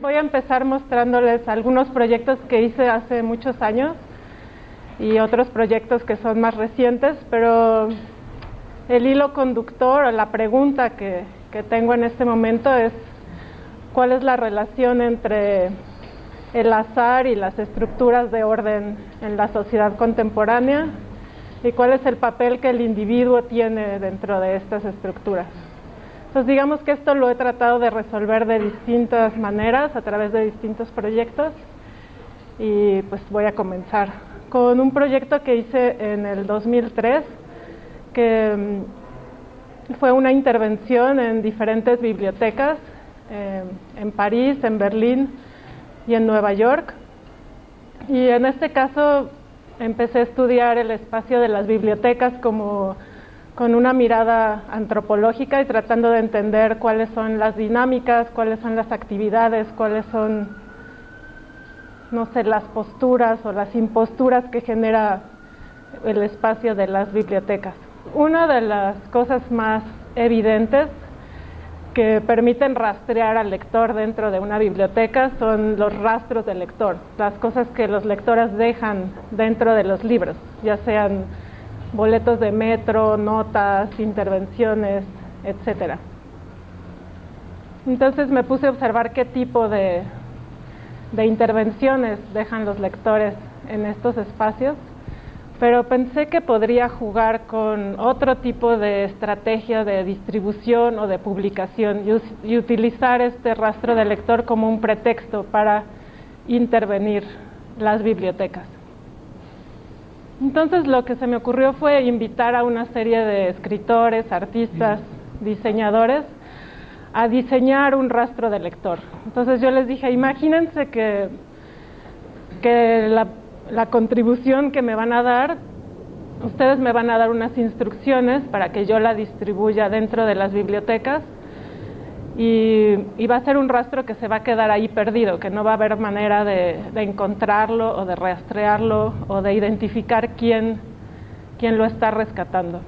Voy a empezar mostrándoles algunos proyectos que hice hace muchos años y otros proyectos que son más recientes, pero el hilo conductor o la pregunta que tengo en este momento es ¿cuál es la relación entre el azar y las estructuras de orden en la sociedad contemporánea? ¿Y cuál es el papel que el individuo tiene dentro de estas estructuras? Entonces digamos que esto lo he tratado de resolver de distintas maneras a través de distintos proyectos y pues voy a comenzar con un proyecto que hice en el 2003 que fue una intervención en diferentes bibliotecas en París, en Berlín y en Nueva York, y en este caso empecé a estudiar el espacio de las bibliotecas como con una mirada antropológica y tratando de entender cuáles son las dinámicas, cuáles son las actividades, cuáles son, no sé, las posturas o las imposturas que genera el espacio de las bibliotecas. Una de las cosas más evidentes que permiten rastrear al lector dentro de una biblioteca son los rastros del lector, las cosas que los lectores dejan dentro de los libros, ya sean boletos de metro, notas, intervenciones, etcétera. Entonces me puse a observar qué tipo de intervenciones dejan los lectores en estos espacios, pero pensé que podría jugar con otro tipo de estrategia de distribución o de publicación y utilizar este rastro del lector como un pretexto para intervenir las bibliotecas. Entonces lo que se me ocurrió fue invitar a una serie de escritores, artistas, diseñadores a diseñar un rastro del lector. Entonces yo les dije, imagínense que la contribución que me van a dar, ustedes me van a dar unas instrucciones para que yo la distribuya dentro de las bibliotecas y va a ser un rastro que se va a quedar ahí perdido, que no va a haber manera de encontrarlo o de rastrearlo o de identificar quién lo está rescatando.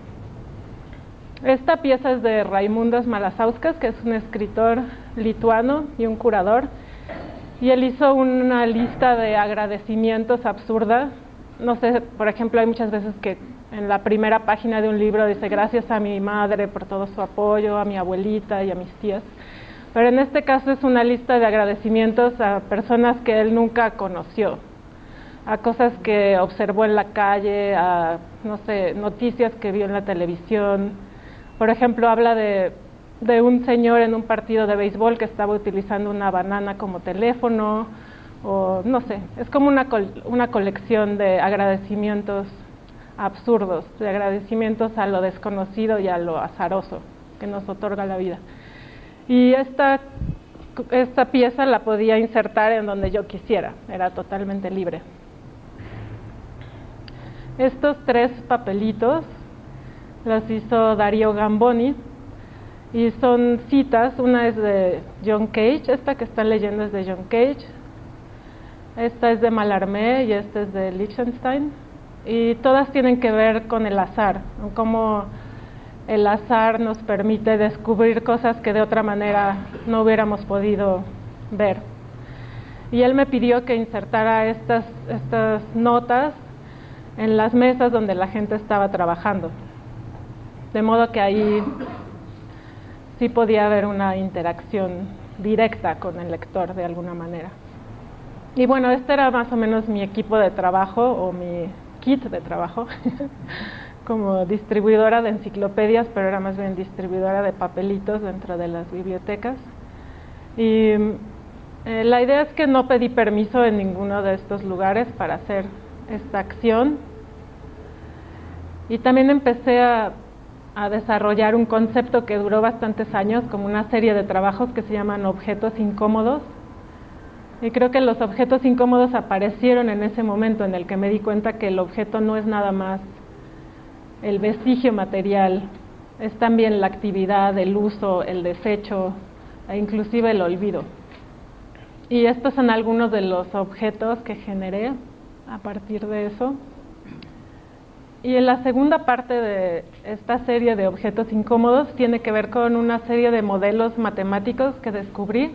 Esta pieza es de Raimundas Malasauskas, que es un escritor lituano y un curador, y él hizo una lista de agradecimientos absurda. No sé, por ejemplo, hay muchas veces que en la primera página de un libro dice gracias a mi madre por todo su apoyo, a mi abuelita y a mis tías, pero en este caso es una lista de agradecimientos a personas que él nunca conoció, a cosas que observó en la calle, a, no sé, noticias que vio en la televisión. Por ejemplo, habla de un señor en un partido de béisbol que estaba utilizando una banana como teléfono, o no sé, es como una colección de agradecimientos absurdos, de agradecimientos a lo desconocido y a lo azaroso que nos otorga la vida. Y esta pieza la podía insertar en donde yo quisiera, era totalmente libre. Estos 3 papelitos los hizo Dario Gamboni y son citas. Una es de John Cage, esta que están leyendo es de John Cage, esta es de Mallarmé y esta es de Lichtenstein, y todas tienen que ver con el azar, cómo el azar nos permite descubrir cosas que de otra manera no hubiéramos podido ver. Y él me pidió que insertara estas notas en las mesas donde la gente estaba trabajando, de modo que ahí sí podía haber una interacción directa con el lector de alguna manera. Y bueno, este era más o menos mi equipo de trabajo o mi kit de trabajo como distribuidora de enciclopedias, pero era más bien distribuidora de papelitos dentro de las bibliotecas. Y la idea es que no pedí permiso en ninguno de estos lugares para hacer esta acción. Y también empecé a desarrollar un concepto que duró bastantes años, como una serie de trabajos que se llaman objetos incómodos. Y creo que los objetos incómodos aparecieron en ese momento en el que me di cuenta que el objeto no es nada más el vestigio material, es también la actividad, el uso, el desecho e inclusive el olvido. Y estos son algunos de los objetos que generé a partir de eso. Y en la segunda parte de esta serie de objetos incómodos tiene que ver con una serie de modelos matemáticos que descubrí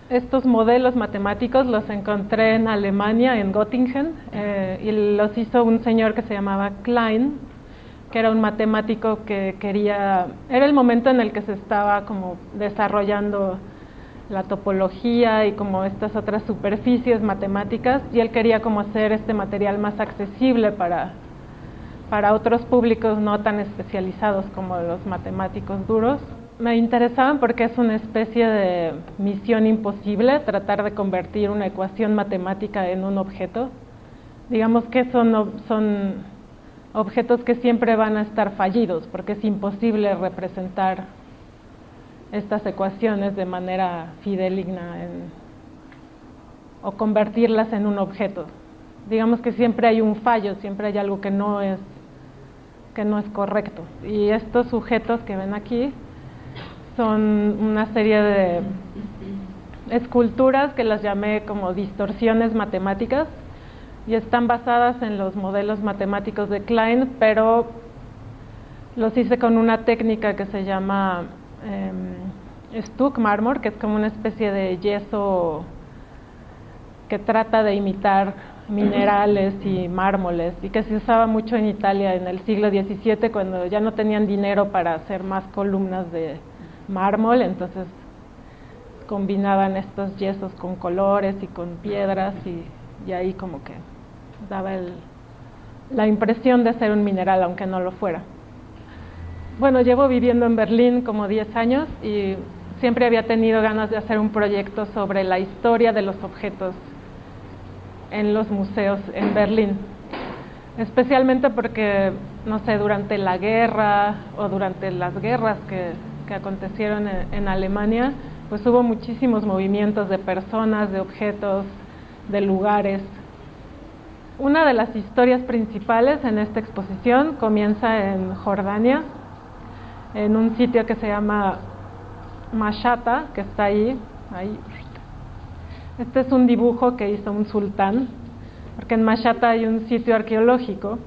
Estos modelos matemáticos los encontré en Alemania, en Göttingen, y los hizo un señor que se llamaba Klein, que era un matemático que quería... Era el momento en el que se estaba como desarrollando la topología y como estas otras superficies matemáticas, y él quería como hacer este material más accesible para otros públicos no tan especializados como los matemáticos duros. Me interesaban porque es una especie de misión imposible tratar de convertir una ecuación matemática en un objeto. Digamos que son objetos que siempre van a estar fallidos, porque es imposible representar estas ecuaciones de manera fidedigna o convertirlas en un objeto. Digamos que siempre hay un fallo, siempre hay algo que no es correcto. Y estos sujetos que ven aquí son una serie de esculturas que las llamé como distorsiones matemáticas, y están basadas en los modelos matemáticos de Klein, pero los hice con una técnica que se llama Stuck Marmor, que es como una especie de yeso que trata de imitar minerales y mármoles, y que se usaba mucho en Italia en el siglo XVII, cuando ya no tenían dinero para hacer más columnas de mármol. Entonces combinaban estos yesos con colores y con piedras, y ahí como que daba la impresión de ser un mineral, aunque no lo fuera. Bueno, llevo viviendo en Berlín como 10 años y siempre había tenido ganas de hacer un proyecto sobre la historia de los objetos en los museos en Berlín, especialmente porque, no sé, durante la guerra o durante las guerras que acontecieron en Alemania, pues hubo muchísimos movimientos de personas, de objetos, de lugares. Una de las historias principales en esta exposición comienza en Jordania, en un sitio que se llama Mashhata, que está ahí. Este es un dibujo que hizo un sultán, porque en Mashhata hay un sitio arqueológico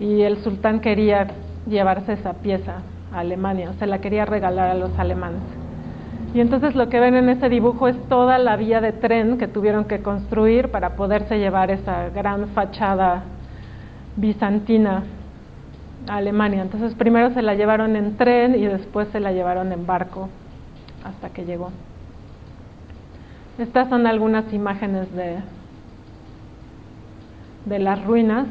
y el sultán quería llevarse esa pieza a Alemania, o sea, la quería regalar a los alemanes. Y entonces lo que ven en ese dibujo es toda la vía de tren que tuvieron que construir para poderse llevar esa gran fachada bizantina a Alemania. Entonces primero se la llevaron en tren y después se la llevaron en barco hasta que llegó. Estas son algunas imágenes de las ruinas,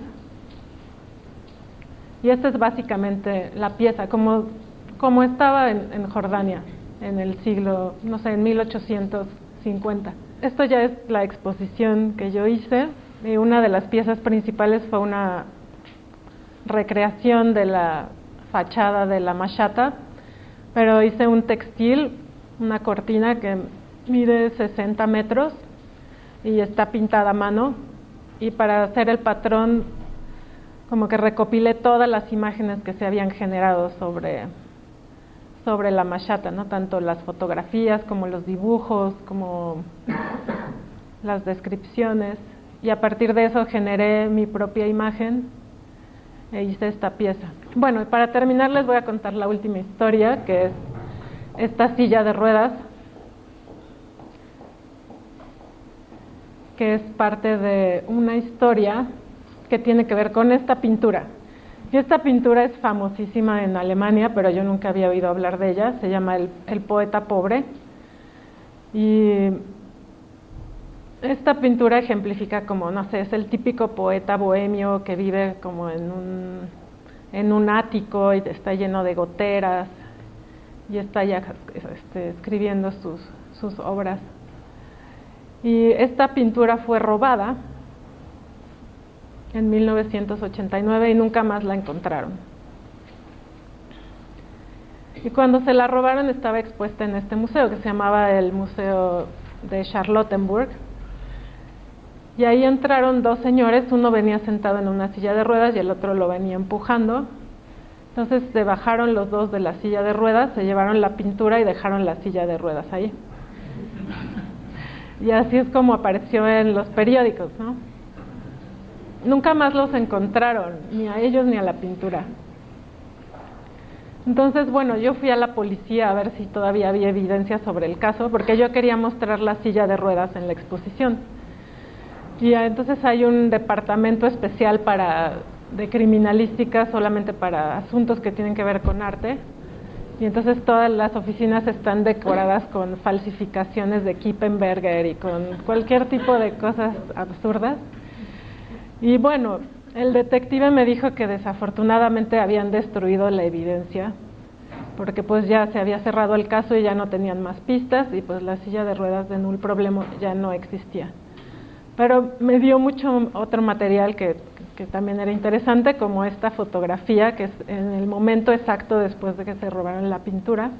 y esta es básicamente la pieza como estaba en Jordania en el siglo, no sé, en 1850. Esto ya es la exposición que yo hice, y una de las piezas principales fue una recreación de la fachada de la Mashhata, pero hice un textil, una cortina que mide 60 metros y está pintada a mano, y para hacer el patrón como que recopilé todas las imágenes que se habían generado sobre la Mashhata, ¿no? Tanto las fotografías como los dibujos, como las descripciones, y a partir de eso generé mi propia imagen e hice esta pieza. Bueno, y para terminar les voy a contar la última historia, que es esta silla de ruedas, que es parte de una historia que tiene que ver con esta pintura. Y esta pintura es famosísima en Alemania, pero yo nunca había oído hablar de ella. Se llama El poeta pobre. Y esta pintura ejemplifica como, no sé, es el típico poeta bohemio que vive como en un ático y está lleno de goteras y está ya escribiendo sus obras. Y esta pintura fue robada en 1989 y nunca más la encontraron. Y cuando se la robaron estaba expuesta en este museo que se llamaba el Museo de Charlottenburg, y ahí entraron dos señores, uno venía sentado en una silla de ruedas y el otro lo venía empujando. Entonces se bajaron los dos de la silla de ruedas, se llevaron la pintura y dejaron la silla de ruedas ahí. Y así es como apareció en los periódicos, ¿no? Nunca más los encontraron, ni a ellos ni a la pintura. Entonces, bueno, yo fui a la policía a ver si todavía había evidencia sobre el caso, porque yo quería mostrar la silla de ruedas en la exposición. Y entonces hay un departamento especial de criminalística solamente para asuntos que tienen que ver con arte. Y entonces todas las oficinas están decoradas con falsificaciones de Kippenberger y con cualquier tipo de cosas absurdas. Y bueno, el detective me dijo que desafortunadamente habían destruido la evidencia, porque pues ya se había cerrado el caso y ya no tenían más pistas, y pues la silla de ruedas de Null Problema ya no existía. Pero me dio mucho otro material que también era interesante, como esta fotografía, que es en el momento exacto después de que se robaron la pintura.